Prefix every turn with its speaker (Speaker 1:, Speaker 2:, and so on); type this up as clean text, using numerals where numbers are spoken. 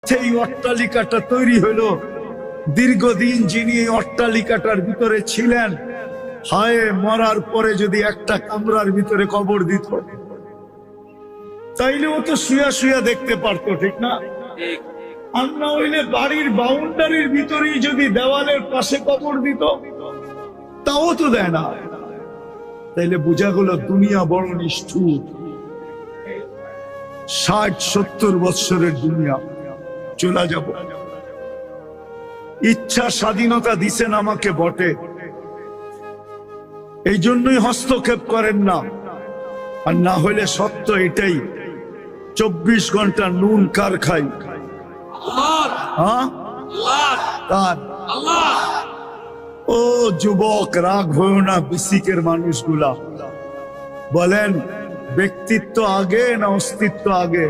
Speaker 1: সেই অট্টালিকাটা তৈরি হলো, দীর্ঘদিন যিনি এই অট্টালিকাটার ভিতরে ছিলেন, হায় মরার পরে যদি একটা কামরার ভিতরে কবর দিত, তাইলে ও তো শুয়া শুয়া দেখতে পারতো, ঠিক না? আর না হইলে বাড়ির বাউন্ডারির ভিতরেই যদি দেওয়ালের পাশে কবর দিত, তাও তো দেয় না। তাইলে বোঝা গেল দুনিয়া বড় নিষ্ঠুর। 60-70 বৎসরের দুনিয়া চলে যাব। ইচ্ছা স্বাধীনতা দিছেন আমাকে বটে, এই জন্যই হস্তক্ষেপ করেন না। আর না হইলে সত্য এটাই, 24 ঘন্টা নুন কার খাই? ও যুবক, রাগ হয়েও না। বিসিকের মানুষগুলা বলেন, ব্যক্তিত্ব আগে না অস্তিত্ব আগে?